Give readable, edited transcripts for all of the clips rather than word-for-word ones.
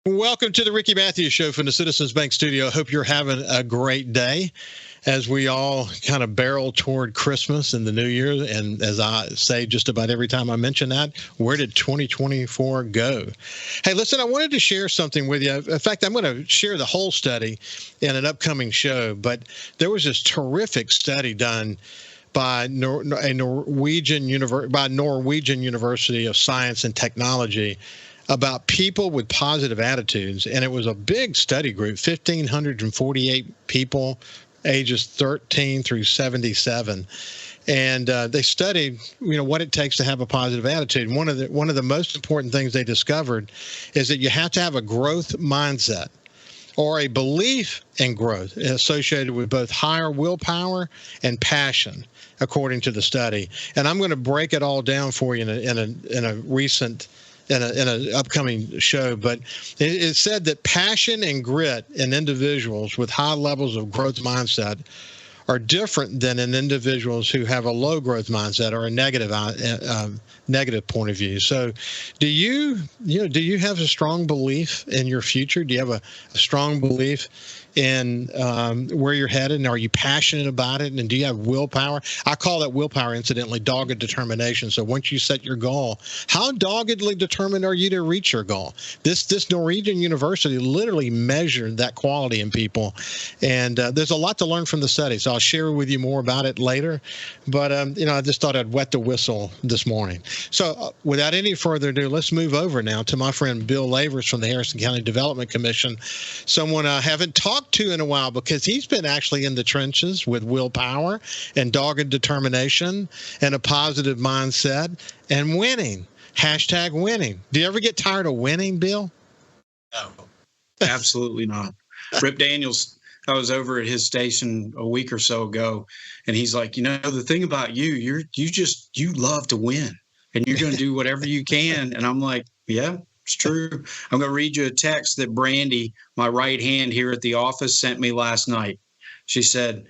Welcome to the Ricky Mathews Show from the Citizens Bank Studio. Hope you're having a great day as we all kind of barrel toward Christmas and the New Year. And as I say just about every time I mention that, where did 2024 go? Hey, listen, I wanted to share something with you. In fact, I'm going to share the whole study in an upcoming show, but there was this terrific study done by Norwegian University of Science and Technology about people with positive attitudes. And it was a big study group, 1,548 people, ages 13 through 77. And they studied, what it takes to have a positive attitude. And one of the most important things they discovered is that you have to have a growth mindset or a belief in growth associated with both higher willpower and passion, according to the study. And I'm going to break it all down for you in an upcoming show, but it said that passion and grit in individuals with high levels of growth mindset are different than in individuals who have a low growth mindset or a negative point of view. So do you have a strong belief in your future? Do you have a strong belief in where you're headed? And are you passionate about it? And do you have willpower? I call that willpower, incidentally, dogged determination. So once you set your goal, how doggedly determined are you to reach your goal? This Norwegian university literally measured that quality in people. And there's a lot to learn from the study. So I'll share with you more about it later. But, I just thought I'd wet the whistle this morning. So without any further ado, let's move over now to my friend Bill Lavers from the Harrison County Development Commission, someone I haven't talked to in a while because he's been actually in the trenches with willpower and dogged determination and a positive mindset and winning. #winning. Do you ever get tired of winning, Bill? No, absolutely not. Rip Daniels, I was over at his station a week or so ago, and he's like, the thing about you love to win, and you're going to do whatever you can. And I'm like, yeah, it's true. I'm going to read you a text that Brandy, my right hand here at the office, sent me last night. She said,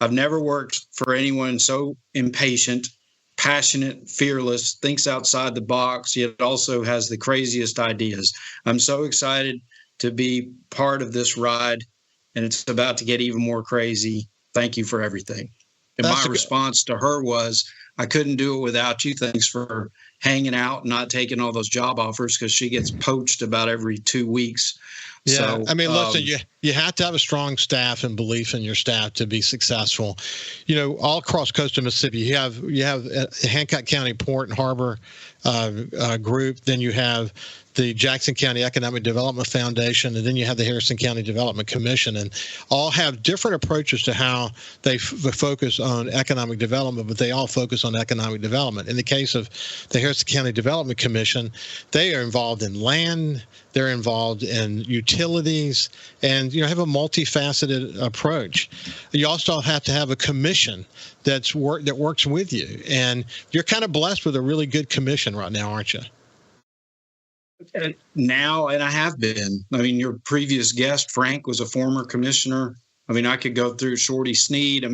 I've never worked for anyone so impatient, passionate, fearless, thinks outside the box, yet also has the craziest ideas. I'm so excited to be part of this ride, and it's about to get even more crazy. Thank you for everything. And my response to her was, I couldn't do it without you. Thanks for hanging out and not taking all those job offers, because she gets poached about every 2 weeks. Yeah, so, listen, you have to have a strong staff and belief in your staff to be successful. All across coastal Mississippi, you have Hancock County Port and Harbor group. Then you have the Jackson County Economic Development Foundation, and then you have the Harrison County Development Commission, and all have different approaches to how they focus on economic development, but they all focus on economic development. In the case of the Harrison County Development Commission, they are involved in land, they're involved in utilities, and have a multifaceted approach. You also have to have a commission that works with you, and you're kind of blessed with a really good commission right now, aren't you? Now, and I have been. Your previous guest, Frank, was a former commissioner. I could go through Shorty Sneed.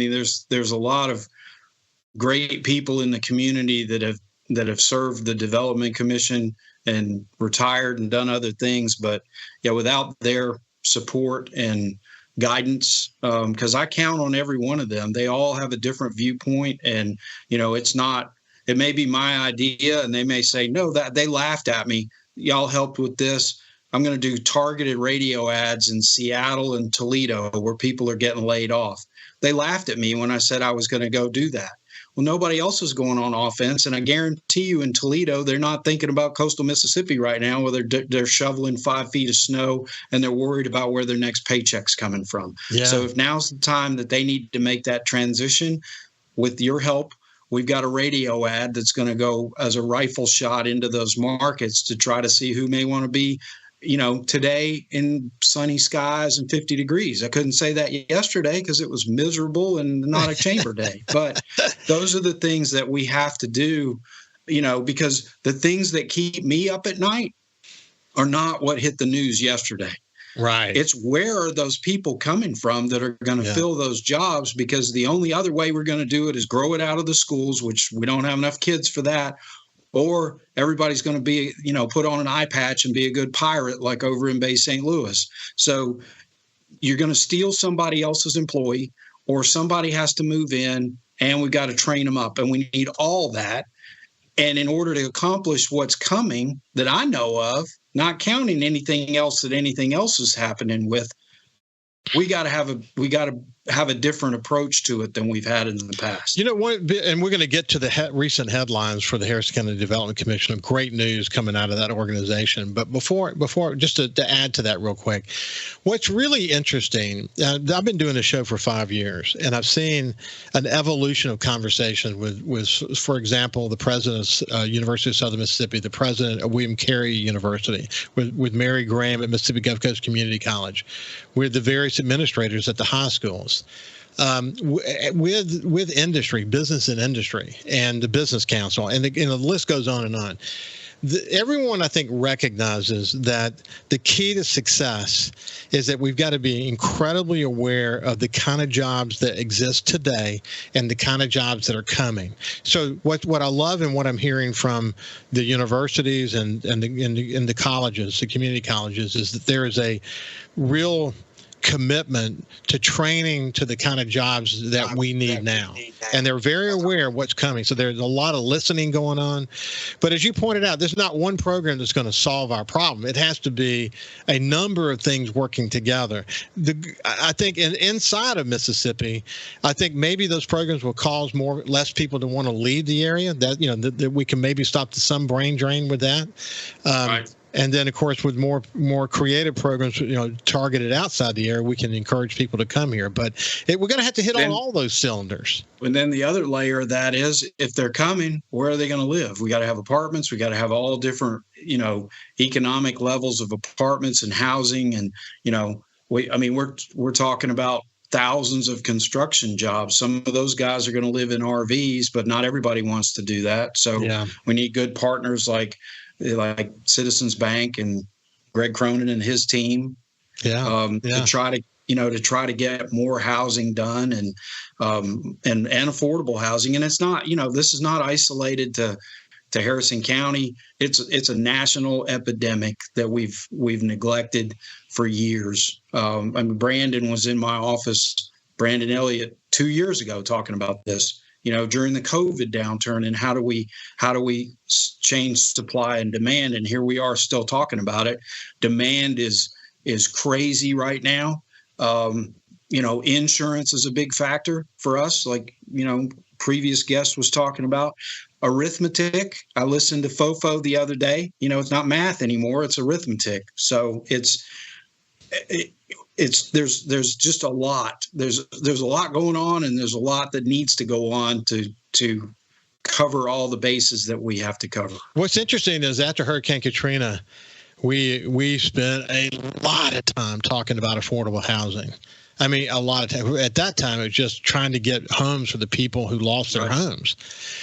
There's a lot of great people in the community that have served the Development Commission and retired and done other things. But yeah, without their support and guidance, because I count on every one of them. They all have a different viewpoint, and it may be my idea, and they may say no. That they laughed at me. Y'all helped with this. I'm going to do targeted radio ads in Seattle and Toledo where people are getting laid off. They laughed at me when I said I was going to go do that. Well, nobody else is going on offense, and I guarantee you in Toledo, they're not thinking about coastal Mississippi right now, where they're shoveling 5 feet of snow and they're worried about where their next paycheck's coming from. Yeah. So if now's the time that they need to make that transition, with your help, we've got a radio ad that's going to go as a rifle shot into those markets to try to see who may want to be, today in sunny skies and 50 degrees. I couldn't say that yesterday because it was miserable and not a chamber day. But those are the things that we have to do, because the things that keep me up at night are not what hit the news yesterday. Right. It's where are those people coming from that are going to fill those jobs, because the only other way we're going to do it is grow it out of the schools, which we don't have enough kids for that, or everybody's going to be, put on an eye patch and be a good pirate like over in Bay St. Louis. So you're going to steal somebody else's employee, or somebody has to move in, and we've got to train them up, and we need all that. And in order to accomplish what's coming that I know of, not counting anything else is happening with, we got to have a different approach to it than we've had in the past. And we're going to get to the recent headlines for the Harrison County Development Commission of great news coming out of that organization. But before just to add to that real quick, what's really interesting, I've been doing this show for 5 years, and I've seen an evolution of conversation with for example, the president of University of Southern Mississippi, the president of William Carey University, with Mary Graham at Mississippi Gulf Coast Community College, with the various administrators at the high schools, with industry, business and industry, and the Business Council, and the list goes on and on. Everyone, I think, recognizes that the key to success is that we've got to be incredibly aware of the kind of jobs that exist today and the kind of jobs that are coming. So what I love and what I'm hearing from the universities and the colleges, the community colleges, is that there is a real commitment to training to the kind of jobs that we need now. And they're very aware of what's coming. So there's a lot of listening going on. But as you pointed out, there's not one program that's going to solve our problem. It has to be a number of things working together. I think inside of Mississippi, I think maybe those programs will cause less people to want to leave the area. That we can maybe stop some brain drain with that. Right. And then, of course, with more creative programs, targeted outside the area, we can encourage people to come here. But we're going to have to hit on all those cylinders. And then the other layer of that is, if they're coming, where are they going to live? We got to have apartments. We got to have all different, economic levels of apartments and housing. And, we're talking about thousands of construction jobs. Some of those guys are going to live in RVs, but not everybody wants to do that. So we need good partners like Citizens Bank and Greg Cronin and his team, to try to get more housing done and affordable housing. And it's not, this is not isolated to Harrison County. It's a national epidemic that we've neglected for years. Brandon was in my office, Brandon Elliott, 2 years ago, talking about this. During the COVID downturn, and how do we change supply and demand? And here we are still talking about it. Demand is crazy right now. Insurance is a big factor for us. Like, previous guest was talking about arithmetic. I listened to Fofo the other day. It's not math anymore. It's arithmetic. So there's just a lot. There's a lot going on, and there's a lot that needs to go on to cover all the bases that we have to cover. What's interesting is after Hurricane Katrina, we spent a lot of time talking about affordable housing. I mean, a lot of time. At that time, it was just trying to get homes for the people who lost their homes.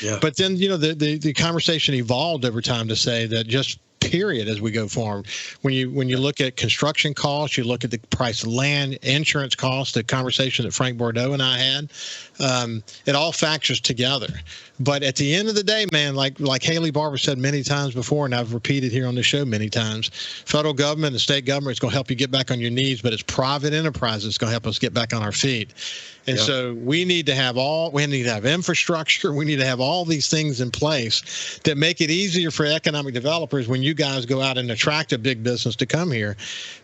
Yeah. But then, the conversation evolved over time to say that just period as we go forward. When you look at construction costs, you look at the price of land, insurance costs, the conversation that Frank Bordeaux and I had, it all factors together. But at the end of the day, man, like Haley Barber said many times before, and I've repeated here on the show many times, federal government and state government is going to help you get back on your knees, but it's private enterprise that's going to help us get back on our feet. And so we need to have infrastructure. We need to have all these things in place that make it easier for economic developers when you guys go out and attract a big business to come here,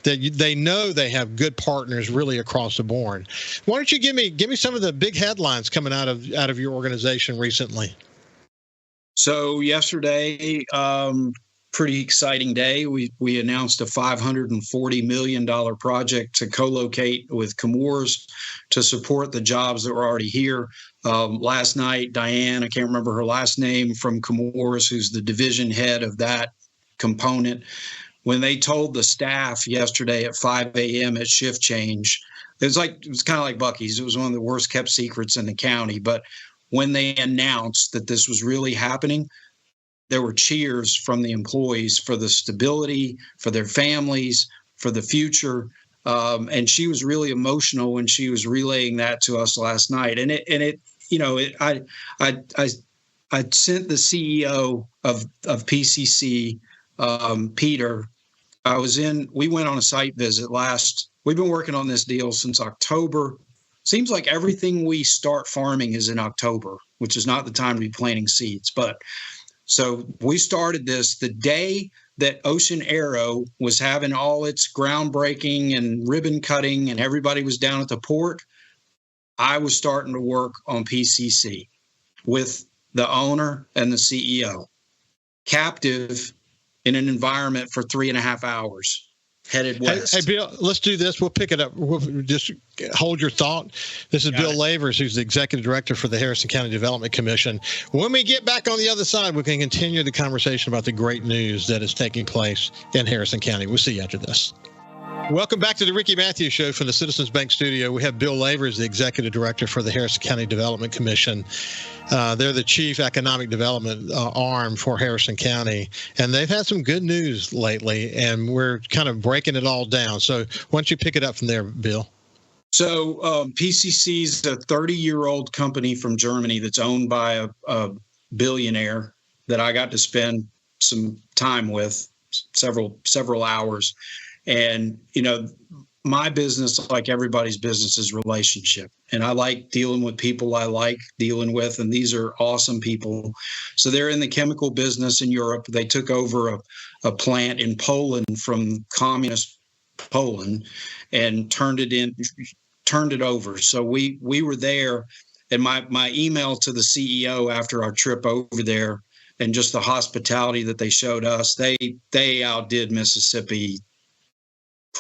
that they know they have good partners really across the board. Why don't you give me some of the big headlines coming out of your organization recently? So yesterday, pretty exciting day. We announced a $540 million project to co-locate with Chemours to support the jobs that were already here. Last night, Diane, I can't remember her last name, from Chemours, who's the division head of that component, when they told the staff yesterday at 5 a.m. at shift change, it was kind of like Buc-ee's. It was one of the worst kept secrets in the county. But when they announced that this was really happening, there were cheers from the employees for the stability, for their families, for the future. And she was really emotional when she was relaying that to us last night. And I I sent the CEO of PCC, Peter. We went on a site visit we've been working on this deal since October. Seems like everything we start farming is in October, which is not the time to be planting seeds. But so we started this the day that Ocean Aero was having all its groundbreaking and ribbon cutting and everybody was down at the port. I was starting to work on PCC with the owner and the CEO, captive in an environment for 3.5 hours. Headed west. Hey, Bill, let's do this. We'll pick it up. We'll just hold your thought. This is Bill Lavers, who's the Executive Director for the Harrison County Development Commission. When we get back on the other side, we can continue the conversation about the great news that is taking place in Harrison County. We'll see you after this. Welcome back to the Ricky Mathews Show from the Citizens Bank Studio. We have Bill Lavers, the Executive Director for the Harrison County Development Commission. They're the Chief Economic Development arm for Harrison County, and they've had some good news lately, and we're kind of breaking it all down. So why don't you pick it up from there, Bill? So PCC is a 30-year-old company from Germany that's owned by a billionaire that I got to spend some time with, several hours. And, my business, like everybody's business, is relationship. And I like dealing with people I like dealing with. And these are awesome people. So they're in the chemical business in Europe. They took over a plant in Poland from communist Poland and turned it over. So we were there. And my email to the CEO after our trip over there and just the hospitality that they showed us, they outdid Mississippi.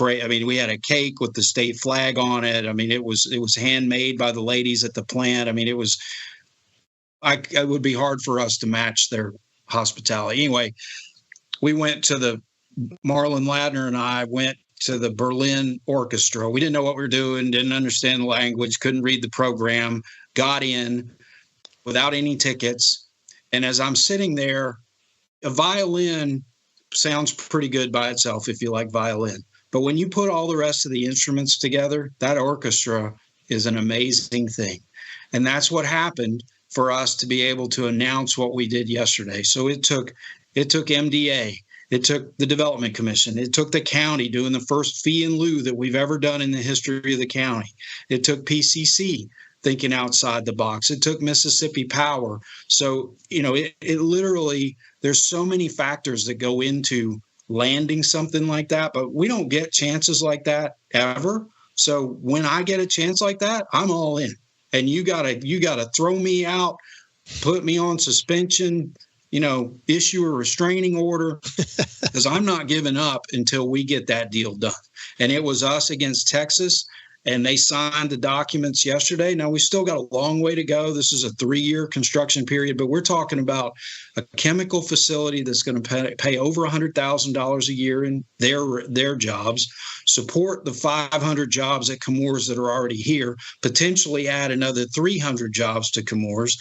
I mean, we had a cake with the state flag on it. I mean, it was handmade by the ladies at the plant. I mean, it would be hard for us to match their hospitality. Anyway, we went to Marlon Ladner and I went to the Berlin Orchestra. We didn't know what we were doing, didn't understand the language, couldn't read the program, got in without any tickets. And as I'm sitting there, a violin sounds pretty good by itself if you like violin. But when you put all the rest of the instruments together, that orchestra is an amazing thing. And that's what happened for us to be able to announce what we did yesterday. So it took MDA, it took the Development Commission, it took the county doing the first fee in lieu that we've ever done in the history of the county. It took PCC thinking outside the box. It took Mississippi Power. So, it literally, there's so many factors that go into landing something like that, but we don't get chances like that ever. So when I get a chance like that, I'm all in. And you gotta throw me out, put me on suspension, issue a restraining order, because I'm not giving up until we get that deal done. And it was us against Texas, and they signed the documents yesterday. Now, we still got a long way to go. This is a 3-year construction period, but we're talking about a chemical facility that's going to pay over $100,000 a year in their jobs, support the 500 jobs at Chemours that are already here, potentially add another 300 jobs to Chemours.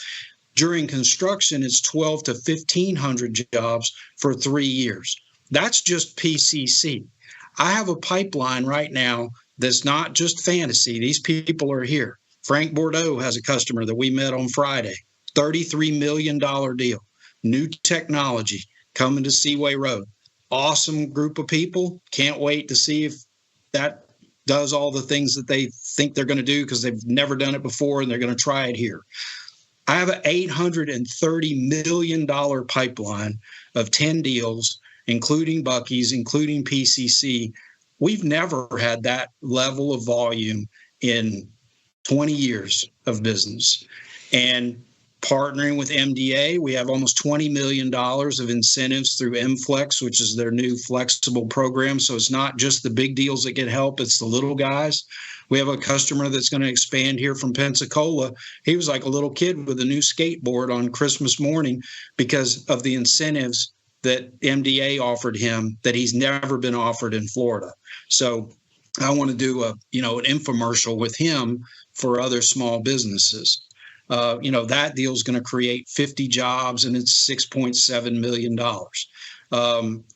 During construction, it's 12 to 1,500 jobs for 3 years. That's just PCC. I have a pipeline right now that's not just fantasy. These people are here. Frank Bordeaux has a customer that we met on Friday, $33 million deal, new technology coming to Seaway Road. Awesome group of people. Can't wait to see if that does all the things that they think they're going to do because they've never done it before and they're going to try it here. I have an $830 million pipeline of 10 deals, including Buc-ee's, including PCC. We've never had that level of volume in 20 years of business. And partnering with MDA, we have almost $20 million of incentives through MFlex, which is their new flexible program. So it's not just the big deals that get help, it's the little guys. We have a customer that's going to expand here from Pensacola. He was like a little kid with a new skateboard on Christmas morning because of the incentives that MDA offered him that he's never been offered in Florida. So I want to do an infomercial with him for other small businesses. That deal is going to create 50 jobs and it's $6.7 million.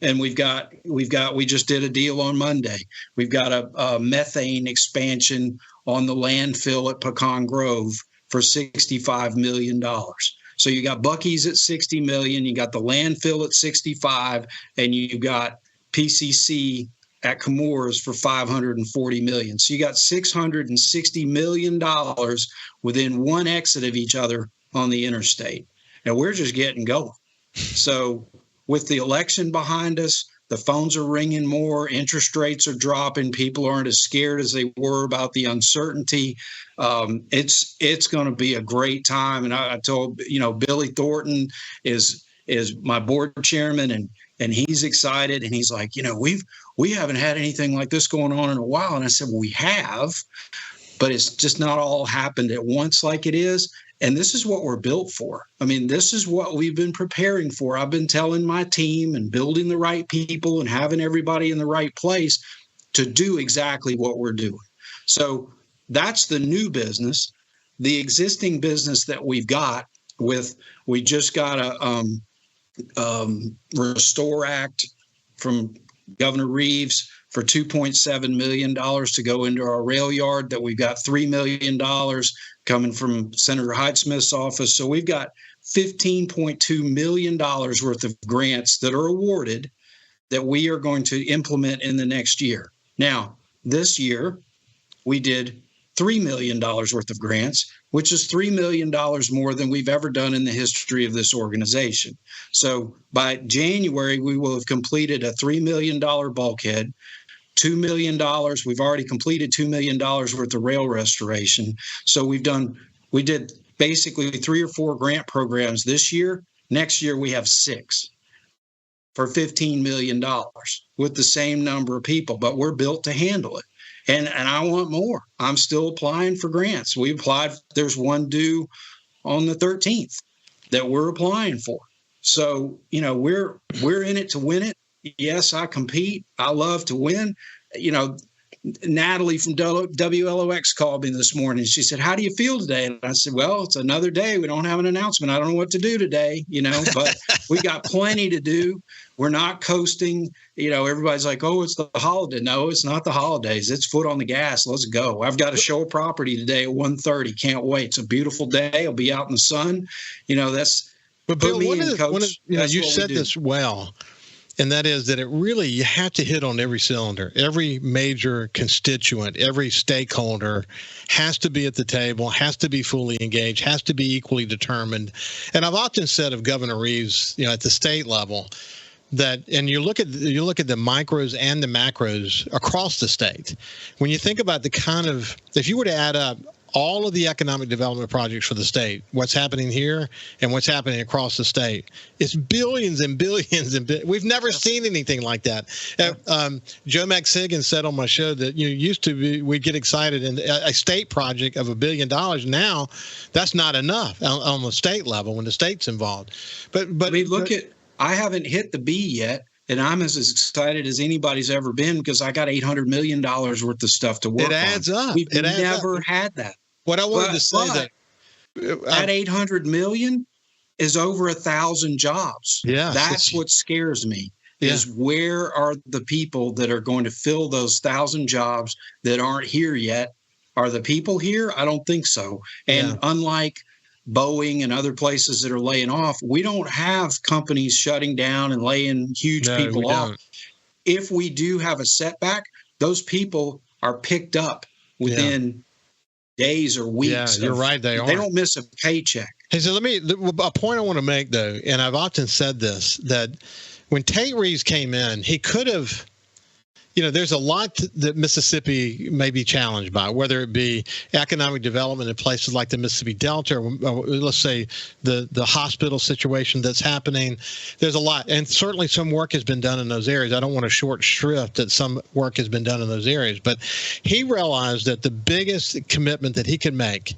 And we just did a deal on Monday. We've got a methane expansion on the landfill at Pecan Grove for $65 million. So you got Buc-ee's at 60 million, you got the landfill at 65, and you got PCC at Chemours for 540 million. So you got $660 million within one exit of each other on the interstate. And we're just getting going. So with the election behind us, the phones are ringing more, interest rates are dropping, people aren't as scared as they were about the uncertainty. It's going to be a great time. And I told, Billy Thornton is my board chairman, and he's excited, and he's like, we haven't had anything like this going on in a while. And I said, well, we have, but it's just not all happened at once like it is. And this is what we're built for. I mean, this is what we've been preparing for. I've been telling my team and building the right people and having everybody in the right place to do exactly what we're doing. So that's the new business. The existing business that we've got we just got a Restore Act from Governor Reeves for $2.7 million to go into our rail yard, that we've got $3 million coming from Senator Hyde-Smith's office. So we've got $15.2 million worth of grants that are awarded that we are going to implement in the next year. Now, this year, we did $3 million worth of grants, which is $3 million more than we've ever done in the history of this organization. So by January, we will have completed a $3 million bulkhead, $2 million. We've already completed $2 million worth of rail restoration. So we did basically 3 or 4 grant programs this year. Next year, we have 6 for $15 million with the same number of people, but we're built to handle it. And I want more. I'm still applying for grants. We applied. There's one due on the 13th that we're applying for. So, we're in it to win it. Yes, I compete. I love to win. Natalie from WLOX called me this morning. She said, how do you feel today? And I said, well, it's another day. We don't have an announcement. I don't know what to do today, but we got plenty to do. We're not coasting. Everybody's like, oh, it's the holiday. No, it's not the holidays. It's foot on the gas. Let's go. I've got to show a property today at 1:30. Can't wait. It's a beautiful day. I'll be out in the sun. That's But Bill, you said this well. And that is that you have to hit on every cylinder. Every major constituent, every stakeholder has to be at the table, has to be fully engaged, has to be equally determined. And I've often said of Governor Reeves, at the state level, that, and you look at the micros and the macros across the state. When you think about if you were to add up all of the economic development projects for the state, what's happening here and what's happening across the state, it's billions and billions we've never seen anything like that. Joe Max Higgins said on my show that used to be, we'd get excited in a state project of $1 billion. Now that's not enough on the state level when the state's involved. But I haven't hit the B yet. And I'm as excited as anybody's ever been because I got $800 million worth of stuff to work on. It adds up. We've never had that. What I wanted to say that $800 million is over 1,000 jobs. Yeah, that's what scares me. Is where are the people that are going to fill those 1,000 jobs that aren't here yet? Are the people here? I don't think so. And unlike Boeing and other places that are laying off, we don't have companies shutting down and laying huge people off. If we do have a setback, those people are picked up within days or weeks. Yeah, you're right. They don't miss a paycheck. Hey, so a point I want to make, though, and I've often said this, that when Tate Reeves came in, he could have, there's a lot that Mississippi may be challenged by, whether it be economic development in places like the Mississippi Delta, or let's say the hospital situation that's happening. There's a lot. And certainly some work has been done in those areas. I don't want to short shrift that some work has been done in those areas. But he realized that the biggest commitment that he could make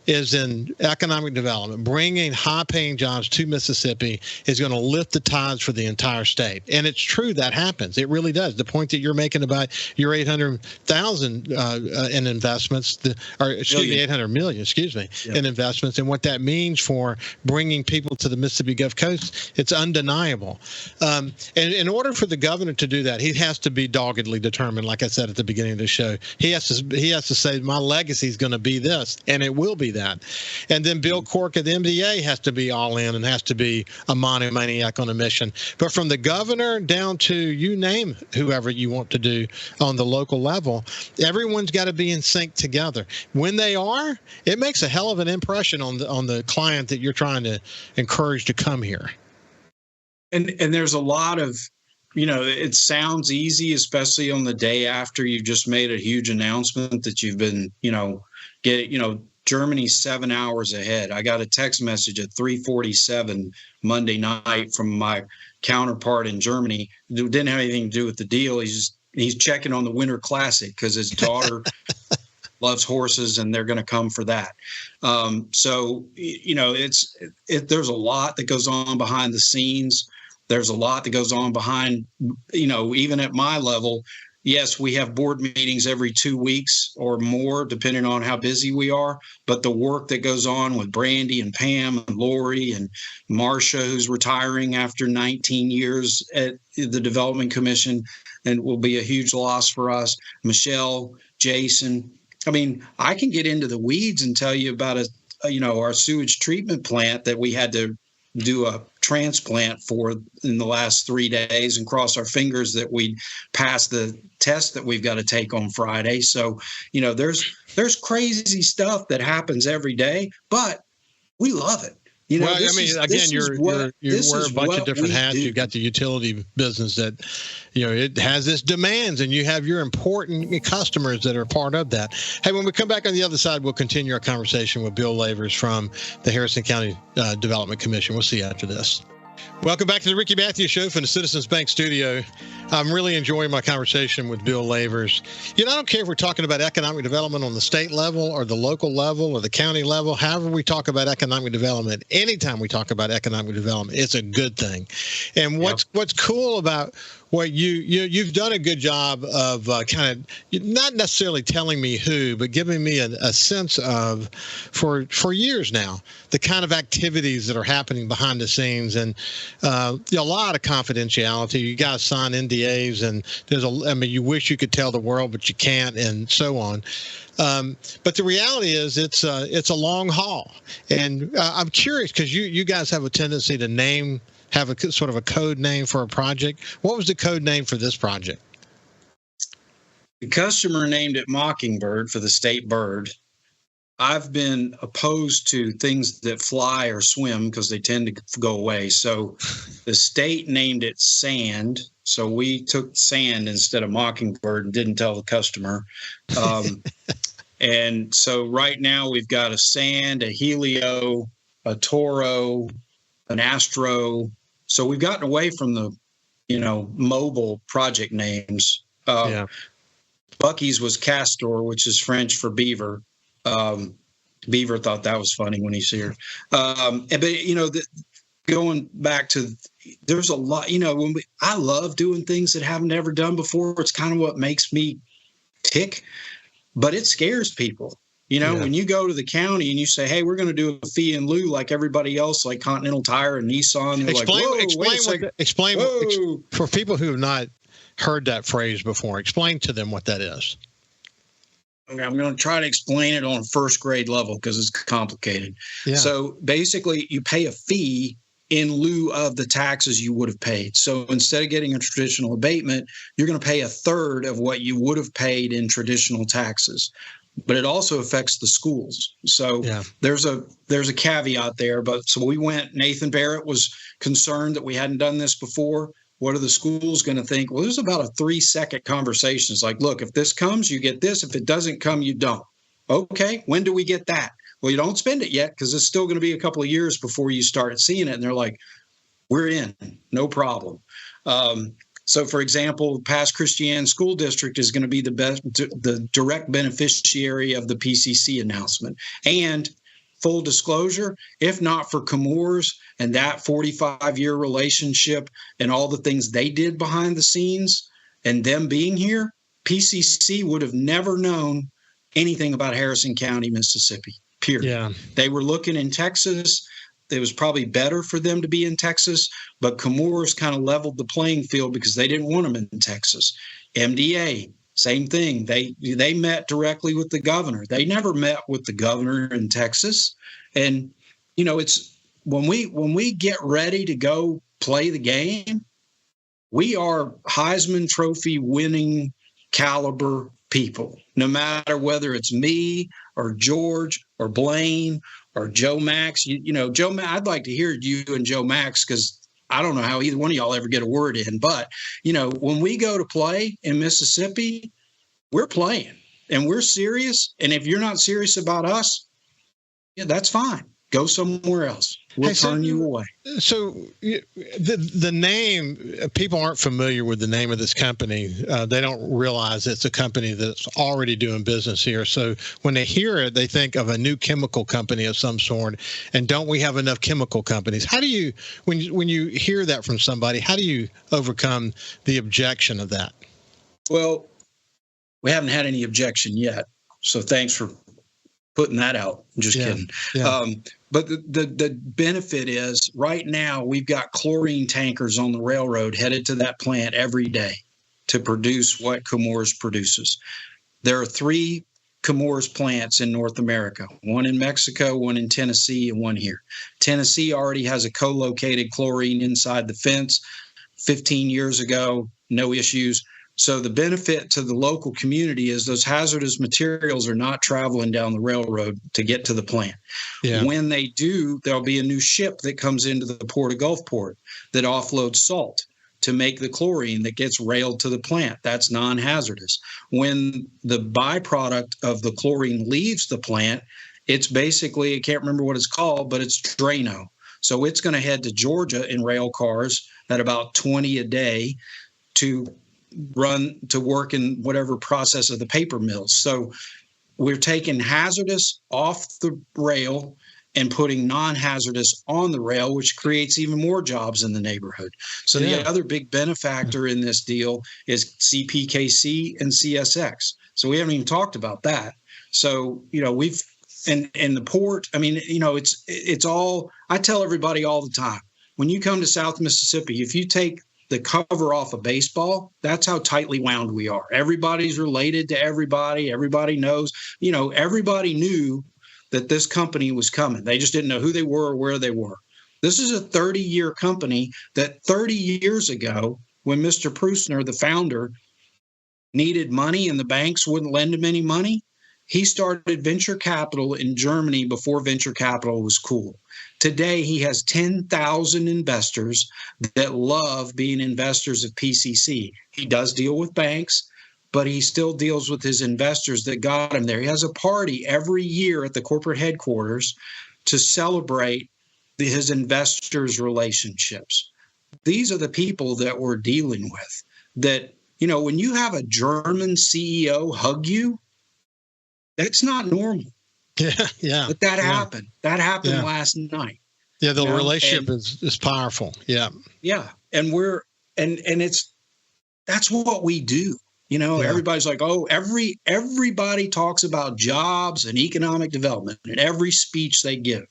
is in economic development. Bringing high-paying jobs to Mississippi is going to lift the tides for the entire state. And it's true that happens. It really does. The point that you're making about your $800,000 in investments, $800 million, in investments, and what that means for bringing people to the Mississippi Gulf Coast, it's undeniable. And in order for the governor to do that, he has to be doggedly determined. Like I said at the beginning of the show, he has to say, my legacy is going to be this, and it will be that. And then Bill Cork at the MDA has to be all in and has to be a monomaniac on a mission. But from the governor down to you name whoever you want to do on the local level, everyone's got to be in sync together. When they are, it makes a hell of an impression on the client that you're trying to encourage to come here. And there's a lot of, it sounds easy, especially on the day after you've just made a huge announcement that you've been, Germany's 7 hours ahead. I got a text message at 3:47 Monday night from my counterpart in Germany. It didn't have anything to do with the deal. He's checking on the Winter Classic because his daughter loves horses and they're going to come for that. So there's a lot that goes on behind the scenes. There's a lot that goes on behind, even at my level. Yes, we have board meetings every 2 weeks or more, depending on how busy we are. But the work that goes on with Brandy and Pam and Lori and Marcia, who's retiring after 19 years at the Development Commission and will be a huge loss for us, Michelle, Jason. I mean, I can get into the weeds and tell you about our sewage treatment plant that we had to do a transplant for in the last 3 days and cross our fingers that we pass the test that we've got to take on Friday. So, there's crazy stuff that happens every day, but we love it. You wear a bunch of different hats. You've got the utility business that, it has its demands, and you have your important customers that are part of that. Hey, when we come back on the other side, we'll continue our conversation with Bill Lavers from the Harrison County Development Commission. We'll see you after this. Welcome back to the Ricky Mathews Show from the Citizens Bank Studio. I'm really enjoying my conversation with Bill Lavers. I don't care if we're talking about economic development on the state level or the local level or the county level. However we talk about economic development, anytime we talk about economic development, it's a good thing. And what's cool about what you've done a good job of kind of not necessarily telling me who, but giving me a sense of, for years now, the kind of activities that are happening behind the scenes, and a lot of confidentiality. You guys sign NDAs, and you wish you could tell the world, but you can't, and so on. But the reality is it's a long haul. And I'm curious because you guys have a tendency to have a sort of a code name for a project. What was the code name for this project? The customer named it Mockingbird for the state bird. I've been opposed to things that fly or swim because they tend to go away. So the state named it Sand. So we took Sand instead of Mockingbird and didn't tell the customer. And so right now we've got a Sand, a Helio, a Toro, an Astro. So we've gotten away from the, mobile project names. Bucky's was Castor, which is French for beaver. Beaver thought that was funny when he saw her. But going back to, there's a lot. I love doing things that I haven't ever done before. It's kind of what makes me tick. But it scares people. When you go to the county and you say, hey, we're going to do a fee in lieu like everybody else, like Continental Tire and Nissan. Explain for people who have not heard that phrase before, explain to them what that is. Okay, I'm going to try to explain it on a first grade level because it's complicated. Yeah. So basically, you pay a fee in lieu of the taxes you would have paid. So instead of getting a traditional abatement, you're going to pay a third of what you would have paid in traditional taxes. But it also affects the schools. So there's a caveat there. But so we went, Nathan Barrett was concerned that we hadn't done this before. What are the schools going to think? Well, there's about a 3-second conversation. It's like, look, if this comes, you get this. If it doesn't come, you don't. Okay, when do we get that? Well, you don't spend it yet because it's still going to be a couple of years before you start seeing it. And they're like, we're in, no problem. So, for example, Pass Christian School District is going to be the direct beneficiary of the PCC announcement. And full disclosure, if not for Chemours and that 45-year relationship and all the things they did behind the scenes and them being here, PCC would have never known anything about Harrison County, Mississippi, period. Yeah. They were looking in Texas. It was probably better for them to be in Texas, but Chemours kind of leveled the playing field because they didn't want them in Texas. MDA, same thing. They met directly with the governor. They never met with the governor in Texas. And, it's when we get ready to go play the game, we are Heisman Trophy winning caliber people, no matter whether it's me or George or Blaine or Joe Max. Joe Max, I'd like to hear you and Joe Max, because I don't know how either one of y'all ever get a word in. But, when we go to play in Mississippi, we're playing and we're serious. And if you're not serious about us, that's fine. Go somewhere else. We'll turn you away. So the name, people aren't familiar with the name of this company. They don't realize it's a company that's already doing business here. So when they hear it, they think of a new chemical company of some sort. And don't we have enough chemical companies? How do you, when you hear that from somebody, how do you overcome the objection of that? Well, we haven't had any objection yet. So thanks for putting that out. I'm just kidding. Yeah. But the benefit is right now we've got chlorine tankers on the railroad headed to that plant every day to produce what Chemours produces. There are 3 Chemours plants in North America, one in Mexico, one in Tennessee, and one here. Tennessee already has a co-located chlorine inside the fence 15 years ago, no issues. So the benefit to the local community is those hazardous materials are not traveling down the railroad to get to the plant. Yeah. When they do, there'll be a new ship that comes into the port of Gulfport that offloads salt to make the chlorine that gets railed to the plant. That's non-hazardous. When the byproduct of the chlorine leaves the plant, it's basically, I can't remember what it's called, but it's Drano. So it's going to head to Georgia in rail cars at about 20 a day to work in whatever process of the paper mills. So we're taking hazardous off the rail and putting non-hazardous on the rail, which creates even more jobs in the neighborhood. So the other big benefactor in this deal is CPKC and CSX. So we haven't even talked about that. So, we've, and the port, I mean, it's all, I tell everybody all the time, when you come to South Mississippi, if you take the cover off of baseball, that's how tightly wound we are. Everybody's related to everybody. Everybody knows, everybody knew that this company was coming. They just didn't know who they were or where they were. This is a 30-year company that 30 years ago, when Mr. Prusner, the founder, needed money and the banks wouldn't lend him any money, he started venture capital in Germany before venture capital was cool. Today, he has 10,000 investors that love being investors of PCC. He does deal with banks, but he still deals with his investors that got him there. He has a party every year at the corporate headquarters to celebrate his investors' relationships. These are the people that we're dealing with. That, when you have a German CEO hug you, that's not normal. Yeah. But that happened. That happened last night. Yeah, the relationship is powerful. Yeah. Yeah. And that's what we do. Everybody's like, oh, everybody talks about jobs and economic development in every speech they give.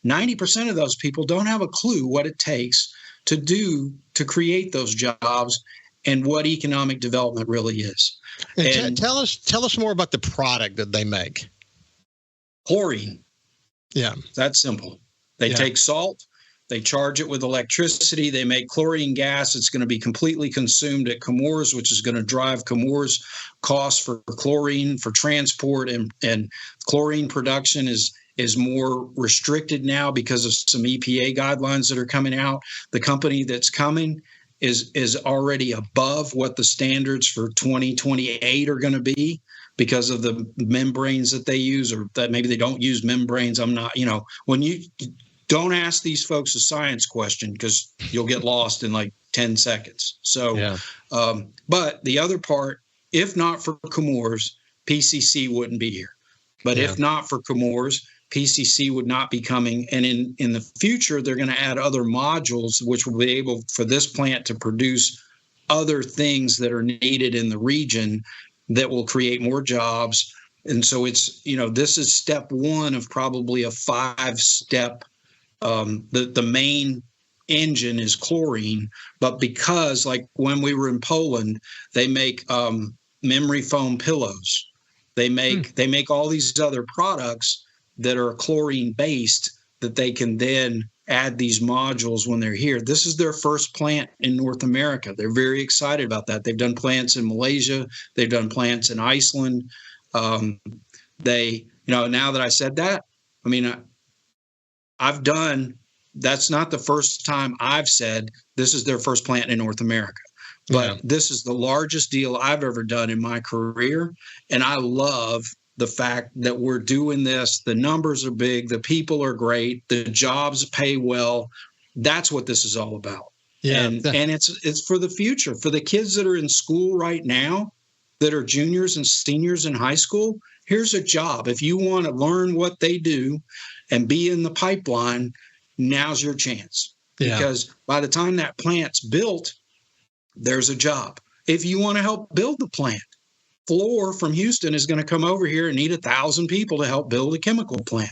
90% of those people don't have a clue what it takes to create those jobs and what economic development really is. And tell us more about the product that they make. Chlorine. Yeah. That's simple. They take salt, they charge it with electricity, they make chlorine gas. It's going to be completely consumed at Chemours, which is going to drive Chemours' costs for chlorine, for transport, and chlorine production is more restricted now because of some EPA guidelines that are coming out. The company that's coming is already above what the standards for 2028 are going to be because of the membranes that they use, or that maybe they don't use membranes. I'm not, when you don't ask these folks a science question because you'll get lost in like 10 seconds. So, but the other part, if not for Chemours, PCC wouldn't be here. But if not for Chemours, PCC would not be coming. And in the future, they're going to add other modules, which will be able for this plant to produce other things that are needed in the region that will create more jobs. And so it's, this is step one of probably a 5-step. The main engine is chlorine, but because like when we were in Poland, they make memory foam pillows. They make all these other products that are chlorine based that they can then add these modules when they're here. This is their first plant in North America. They're very excited about that. They've done plants in Malaysia. They've done plants in Iceland. Now that I said that, I mean, that's not the first time I've said this is their first plant in North America. But this is the largest deal I've ever done in my career. And I love the fact that we're doing this. The numbers are big. The people are great. The jobs pay well. That's what this is all about. Yeah. And it's for the future. For the kids that are in school right now, that are juniors and seniors in high school, here's a job. If you want to learn what they do and be in the pipeline, now's your chance. Yeah. Because by the time that plant's built, there's a job. If you want to help build the plant, Floor from Houston is going to come over here and need 1,000 people to help build a chemical plant.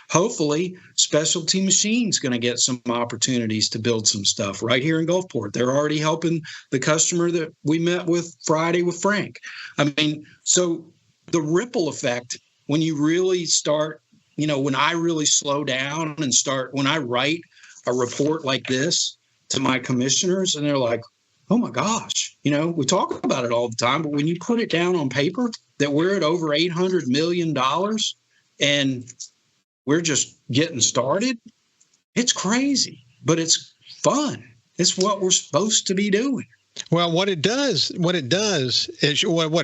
Hopefully, Specialty Machine's going to get some opportunities to build some stuff right here in Gulfport. They're already helping the customer that we met with Friday with Frank. I mean, so the ripple effect, when you really start, when I really slow down and when I write a report like this to my commissioners, and they're like, oh my gosh, we talk about it all the time, but when you put it down on paper that we're at over $800 million and we're just getting started, it's crazy, but it's fun. It's what we're supposed to be doing. Well, what it does is what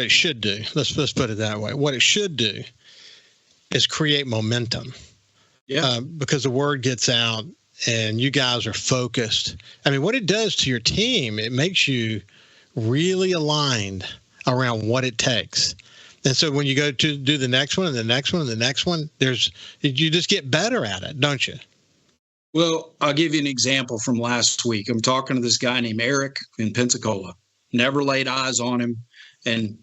it should do. Let's put it that way. What it should do is create momentum. Yeah. Because the word gets out. And you guys are focused. I mean, what it does to your team, it makes you really aligned around what it takes. And so when you go to do the next one and the next one and the next one, you just get better at it, don't you? Well, I'll give you an example from last week. I'm talking to this guy named Eric in Pensacola. Never laid eyes on him. And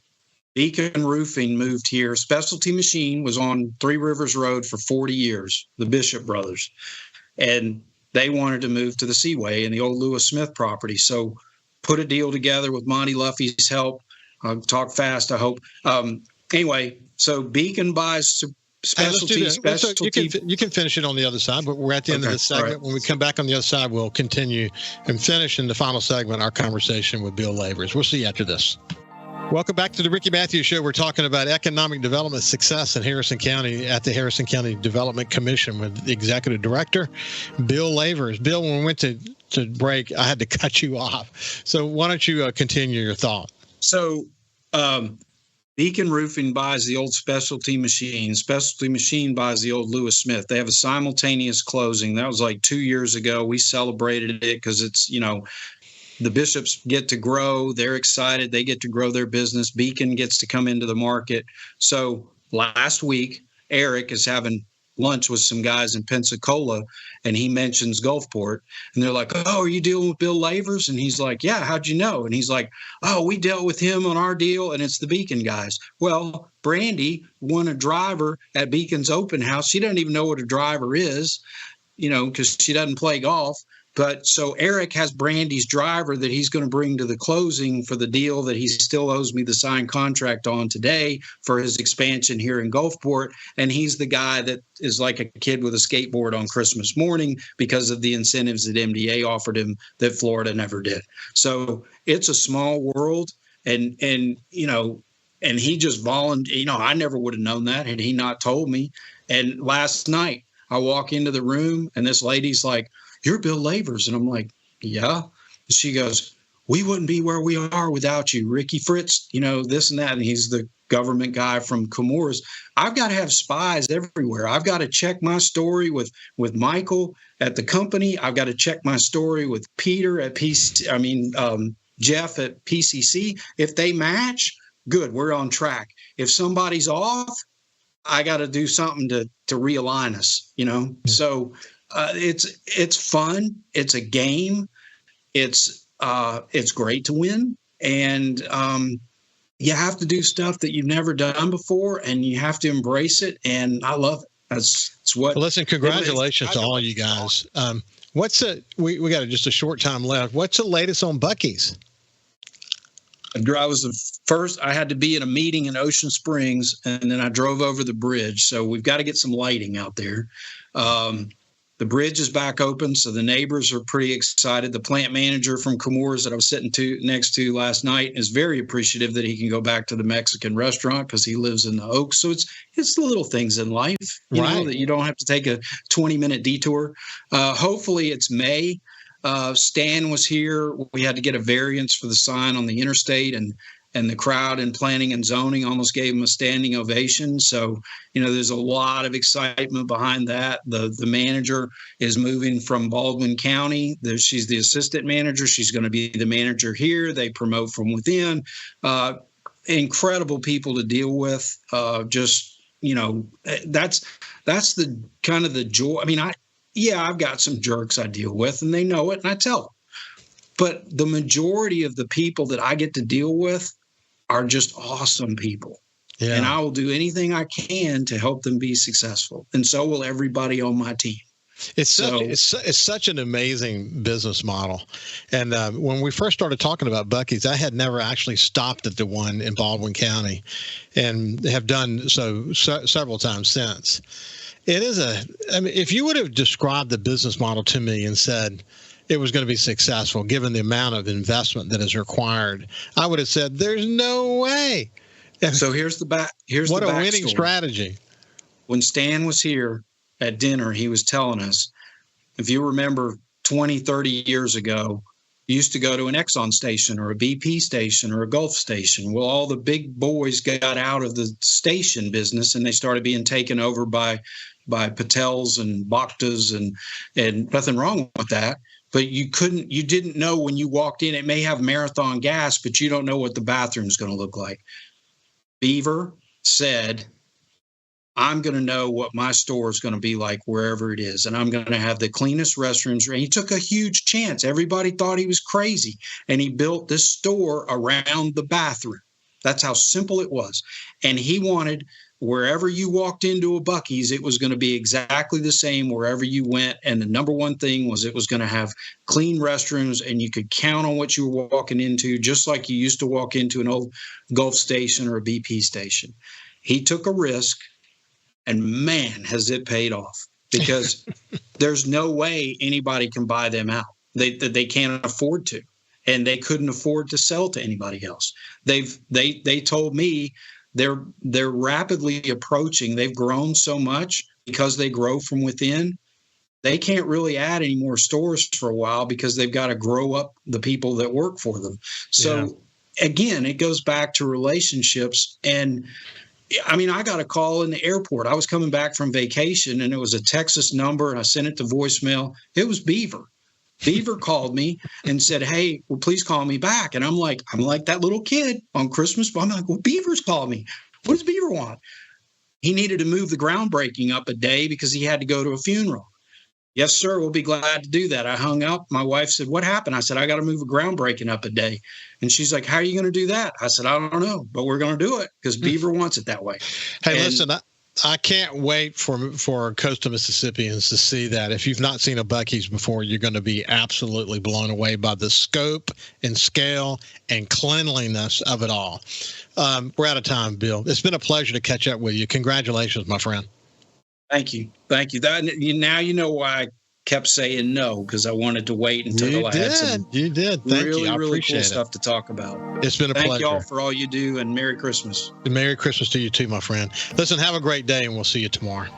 Beacon Roofing moved here. Specialty Machine was on Three Rivers Road for 40 years, the Bishop brothers. And they wanted to move to the Seaway and the old Lewis Smith property. So put a deal together with Monty Luffy's help. I'll talk fast, I hope. Anyway, so Beacon buys specialty. You can finish it on the other side, but we're at the end of the segment. Right. When we come back on the other side, we'll continue and finish in the final segment our conversation with Bill Lavers. We'll see you after this. Welcome back to the Ricky Mathews Show. We're talking about economic development success in Harrison County at the Harrison County Development Commission with the Executive Director, Bill Lavers. Bill, when we went to break, I had to cut you off. So why don't you continue your thought? So Beacon Roofing buys the old Specialty Machine. Specialty Machine buys the old Lewis Smith. They have a simultaneous closing. That was like 2 years ago. We celebrated it because it's, the Bishops get to grow. They're excited. They get to grow their business. Beacon gets to come into the market. So last week, Eric is having lunch with some guys in Pensacola, and he mentions Gulfport. And they're like, oh, are you dealing with Bill Lavers? And he's like, yeah, how'd you know? And he's like, oh, we dealt with him on our deal, and it's the Beacon guys. Well, Brandy won a driver at Beacon's open house. She doesn't even know what a driver is, because she doesn't play golf. But so Eric has Brandy's driver that he's going to bring to the closing for the deal that he still owes me the signed contract on today for his expansion here in Gulfport. And he's the guy that is like a kid with a skateboard on Christmas morning because of the incentives that MDA offered him that Florida never did. So it's a small world. And he just volunteered. I never would have known that had he not told me. And last night I walk into the room and this lady's like, you're Bill Lavers. And I'm like, yeah. And she goes, we wouldn't be where we are without you. Ricky Fritz, this and that. And he's the government guy from Comores. I've got to have spies everywhere. I've got to check my story with Michael at the company. I've got to check my story with Peter at Jeff at PCC. If they match, good, we're on track. If somebody's off, I got to do something to realign us, So it's fun. It's a game. It's great to win. And you have to do stuff that you've never done before, and you have to embrace it. And I love it. That's what. Well, listen, congratulations to all you guys. We got just a short time left. What's the latest on Buc-ee's? I was the first. I had to be at a meeting in Ocean Springs, and then I drove over the bridge. So we've got to get some lighting out there. The bridge is back open, so the neighbors are pretty excited. The plant manager from Comores that I was sitting next to last night is very appreciative that he can go back to the Mexican restaurant because he lives in the Oaks. So it's the little things in life, you know, that you don't have to take a 20-minute detour. Hopefully it's May. Stan was here. We had to get a variance for the sign on the interstate, and the crowd in planning and zoning almost gave him a standing ovation. So, you know, there's a lot of excitement behind that. The manager is moving from Baldwin County. She's the assistant manager. She's going to be the manager here. They promote from within. Incredible people to deal with. Just, you know, that's the kind of the joy. I mean, I've got some jerks I deal with, and they know it, and I tell them. But the majority of the people that I get to deal with are just awesome people. Yeah. And I will do anything I can to help them be successful. And so will everybody on my team. It's such an amazing business model. And when we first started talking about Buc-ee's, I had never actually stopped at the one in Baldwin County, and have done so several times since. It is if you would have described the business model to me and said it was going to be successful, given the amount of investment that is required, I would have said, there's no way. So here's the what a winning strategy. When Stan was here at dinner, he was telling us, if you remember 20, 30 years ago, you used to go to an Exxon station or a BP station or a Gulf station. Well, all the big boys got out of the station business, and they started being taken over by Patels and Bhaktas, and nothing wrong with that. But you didn't know when you walked in. It may have Marathon gas, but you don't know what the bathroom is going to look like. Beaver said, I'm going to know what my store is going to be like wherever it is, and I'm going to have the cleanest restrooms. And he took a huge chance. Everybody thought he was crazy, and he built this store around the bathroom. That's how simple it was. And he wanted wherever you walked into a Buc-ee's, it was going to be exactly the same wherever you went. And the number one thing was it was going to have clean restrooms, and you could count on what you were walking into, just like you used to walk into an old Gulf station or a BP station. He took a risk, and man, has it paid off, because there's no way anybody can buy them out. They can't afford to, and they couldn't afford to sell to anybody else. They told me they're rapidly approaching. They've grown so much because they grow from within. They can't really add any more stores for a while because they've got to grow up the people that work for them. So again, it goes back to relationships. And I mean, I got a call in the airport. I was coming back from vacation, and it was a Texas number, and I sent it to voicemail. It was Beaver. Beaver called me and said, hey, well, please call me back. And I'm like that little kid on Christmas. I'm like, well, Beaver's called me. What does Beaver want? He needed to move the groundbreaking up a day because he had to go to a funeral. Yes, sir. We'll be glad to do that. I hung up. My wife said, what happened? I said, I got to move a groundbreaking up a day. And she's like, how are you going to do that? I said, I don't know, but we're going to do it because Beaver wants it that way. Hey, listen, I can't wait for coastal Mississippians to see that. If you've not seen a Buc-ee's before, you're going to be absolutely blown away by the scope and scale and cleanliness of it all. We're out of time, Bill. It's been a pleasure to catch up with you. Congratulations, my friend. Thank you. Now you know why I kept saying no, because I wanted to wait until I had some Thank you. I really appreciate cool stuff to talk about. It's been a pleasure. Thank y'all for all you do, and Merry Christmas. And Merry Christmas to you too, my friend. Listen, have a great day, and we'll see you tomorrow.